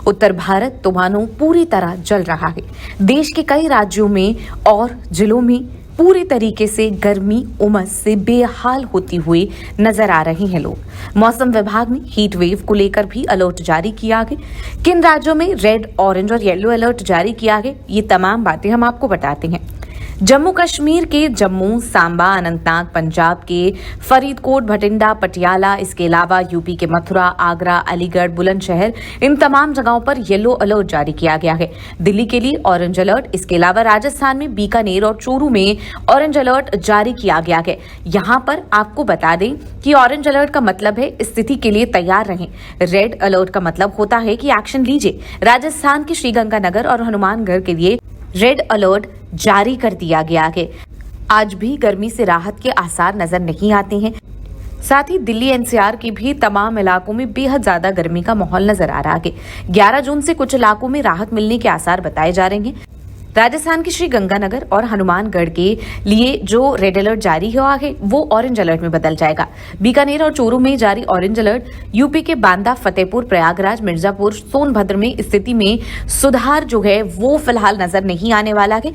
उत्तर भारत तो मानो पूरी तरह जल रहा है। देश के कई राज्यों में और जिलों में पूरी तरीके से गर्मी उमस से बेहाल होती हुई नजर आ रहे हैं लोग। मौसम विभाग ने हीट वेव को लेकर भी अलर्ट जारी किया है। किन राज्यों में रेड, ऑरेंज और येलो अलर्ट जारी किया है, ये तमाम बातें हम आपको बताते हैं। जम्मू कश्मीर के जम्मू, सांबा, अनंतनाग, पंजाब के फरीदकोट, भटिंडा, पटियाला, इसके अलावा यूपी के मथुरा, आगरा, अलीगढ़, बुलंदशहर, इन तमाम जगहों पर येलो अलर्ट जारी किया गया है। दिल्ली के लिए ऑरेंज अलर्ट, इसके अलावा राजस्थान में बीकानेर और चूरू में ऑरेंज अलर्ट जारी किया गया है। यहाँ पर आपको बता दें कि ऑरेंज अलर्ट का मतलब है स्थिति के लिए तैयार रहें। रेड अलर्ट का मतलब होता है कि एक्शन लीजिए। राजस्थान के श्रीगंगानगर और हनुमानगढ़ के लिए रेड अलर्ट जारी कर दिया गया है। आज भी गर्मी से राहत के आसार नजर नहीं आते हैं। साथ ही दिल्ली एनसीआर के भी तमाम इलाकों में बेहद ज्यादा गर्मी का माहौल नजर आ रहा है। 11 जून से कुछ इलाकों में राहत मिलने के आसार बताए जा रहे हैं। राजस्थान के श्रीगंगानगर और हनुमानगढ़ के लिए जो रेड अलर्ट जारी हुआ है वो ऑरेंज अलर्ट में बदल जाएगा। बीकानेर और चूरू में जारी ऑरेंज अलर्ट, यूपी के बांदा, फतेहपुर, प्रयागराज, मिर्जापुर, सोनभद्र में स्थिति में सुधार जो है वो फिलहाल नजर नहीं आने वाला है।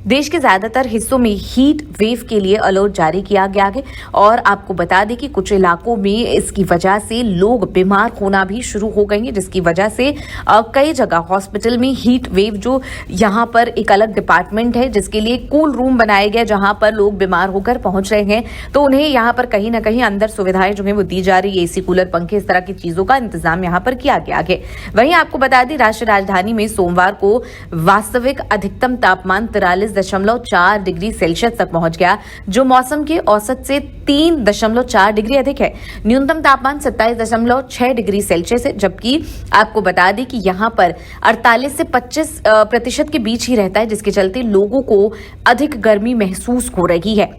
देश के ज्यादातर हिस्सों में हीट वेव के लिए अलर्ट जारी किया गया है और आपको बता दें कि कुछ इलाकों में इसकी वजह से लोग बीमार होना भी शुरू हो गए हैं, जिसकी वजह से कई जगह हॉस्पिटल में हीट वेव जो यहाँ पर एक अलग डिपार्टमेंट है जिसके लिए कूल रूम बनाए गए जहां पर लोग बीमार होकर पहुंच रहे हैं, तो उन्हें यहाँ पर कहीं ना कहीं अंदर सुविधाएं जो है वो दी जा रही है। एसी, कूलर, पंखे, इस तरह की चीजों का इंतजाम यहाँ पर किया गया है। वहीं आपको बता दें राष्ट्रीय राजधानी में सोमवार को वास्तविक अधिकतम तापमान 43.4 डिग्री सेल्सियस तक पहुंच गया, जो मौसम के औसत से 3.4 डिग्री अधिक है। न्यूनतम तापमान 27.6 डिग्री सेल्सियस है, जबकि आपको बता दें कि यहां पर 48 से 25% के बीच ही रहता है, जिसके चलते लोगों को अधिक गर्मी महसूस हो रही है।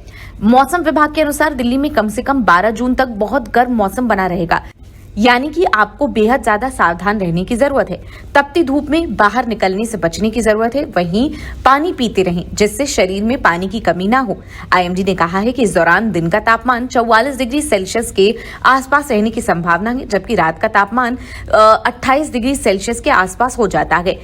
मौसम विभाग के अनुसार दिल्ली में कम से कम 12 जून तक बहुत गर्म मौसम बना रहेगा, यानी कि आपको बेहद ज्यादा सावधान रहने की जरूरत है। तपती धूप में बाहर निकलने से बचने की जरूरत है। वहीं पानी पीते रहें जिससे शरीर में पानी की कमी ना हो। आईएमडी ने कहा है कि इस दौरान दिन का तापमान 44 डिग्री सेल्सियस के आसपास रहने की संभावना है, जबकि रात का तापमान 28 डिग्री सेल्सियस के आसपास हो जाता है।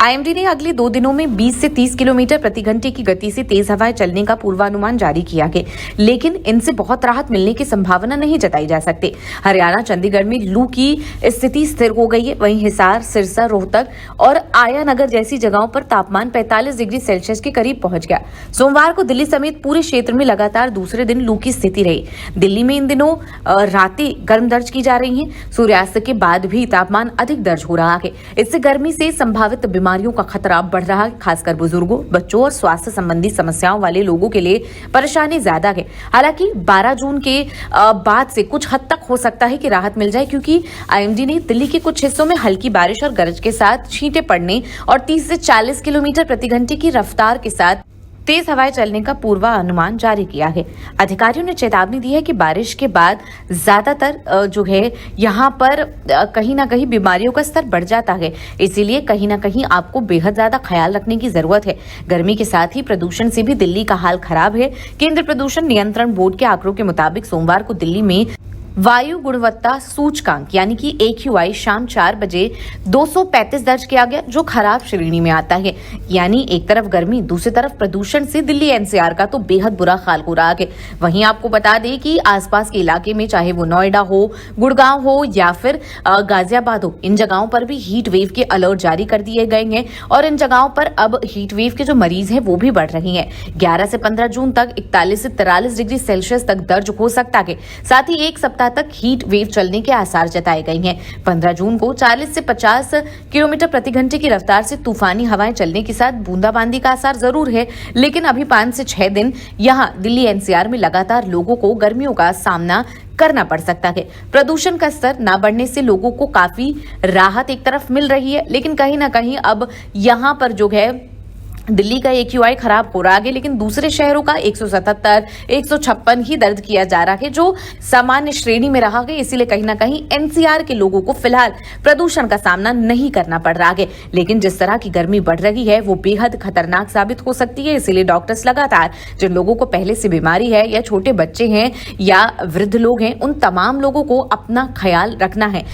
आईएमडी ने अगले 2 दिनों में 20 से 30 किलोमीटर प्रति घंटे की गति से तेज हवाएं चलने का पूर्वानुमान जारी किया है, लेकिन इनसे बहुत राहत मिलने की संभावना नहीं जताई जा सकती। हरियाणा, चंडीगढ़ में लू की स्थिति स्थिर हो गई है। वहीं हिसार, सिरसा, रोहतक और आयानगर जैसी जगहों पर तापमान 45 डिग्री सेल्सियस के करीब पहुंच गया। सोमवार को दिल्ली समेत पूरे क्षेत्र में लगातार दूसरे दिन लू की स्थिति रही। दिल्ली में इन दिनों रातें गर्म दर्ज की जा रही हैं। सूर्यास्त के बाद भी तापमान अधिक दर्ज हो रहा है। इससे गर्मी से संभावित बीमारियों का खतरा बढ़ रहा है। खासकर बुजुर्गों, बच्चों और स्वास्थ्य संबंधी समस्याओं वाले लोगों के लिए परेशानी ज्यादा है। हालांकि 12 जून के बाद से कुछ हद तक हो सकता है कि राहत मिल जाए, क्योंकि आईएमडी ने दिल्ली के कुछ हिस्सों में हल्की बारिश और गरज के साथ छींटे पड़ने और 30 से 40 किलोमीटर प्रति घंटे की रफ्तार के साथ तेज हवाएं चलने का पूर्वानुमान जारी किया है। अधिकारियों ने चेतावनी दी है कि बारिश के बाद ज्यादातर जो है यहाँ पर कहीं ना कहीं बीमारियों का स्तर बढ़ जाता है, इसीलिए कहीं ना कहीं आपको बेहद ज्यादा ख्याल रखने की जरूरत है। गर्मी के साथ ही प्रदूषण से भी दिल्ली का हाल खराब है। केंद्रीय प्रदूषण नियंत्रण बोर्ड के आंकड़ों के मुताबिक सोमवार को दिल्ली में वायु गुणवत्ता सूचकांक यानी कि AQI शाम 4 बजे 235 दर्ज किया गया, जो खराब श्रेणी में आता है। यानी एक तरफ गर्मी, दूसरी तरफ प्रदूषण से दिल्ली एनसीआर का तो बेहद बुरा हाल हो रहा है। वहीं आपको बता दें कि आसपास के इलाके में चाहे वो नोएडा हो, गुड़गांव हो या फिर गाजियाबाद हो, इन जगहों पर भी हीट वेव के अलर्ट जारी कर दिए गए हैं और इन जगहों पर अब हीट वेव के जो मरीज हैं वो भी बढ़ रहे हैं। 11 से 15 जून तक 41 से 43 डिग्री सेल्सियस तक दर्ज हो सकता है। साथ ही एक सप्ताह तक हीट वेव चलने के आसार जताए गए हैं। 15 जून को 40 से 50 किलोमीटर प्रति घंटे की रफ्तार से तूफानी हवाएं चलने के साथ बूंदाबांदी का आसार जरूर है, लेकिन अभी 5 से 6 दिन यहां दिल्ली एनसीआर में लगातार लोगों को गर्मियों का सामना करना पड़ सकता है। प्रदूषण का स्तर न बढ़ने से लोगों को काफी राहत एक तरफ मिल रही है, लेकिन कहीं ना कहीं अब यहां पर जो है दिल्ली का AQI खराब हो रहा है, लेकिन दूसरे शहरों का 177, 156 ही दर्ज किया जा रहा है, जो सामान्य श्रेणी में रहा है। इसीलिए कहीं ना कहीं एनसीआर के लोगों को फिलहाल प्रदूषण का सामना नहीं करना पड़ रहा है। लेकिन जिस तरह की गर्मी बढ़ रही है वो बेहद खतरनाक साबित हो सकती है। इसीलिए डॉक्टर्स लगातार जिन लोगों को पहले से बीमारी है या छोटे बच्चे हैं या वृद्ध लोग हैं, उन तमाम लोगों को अपना ख्याल रखना है।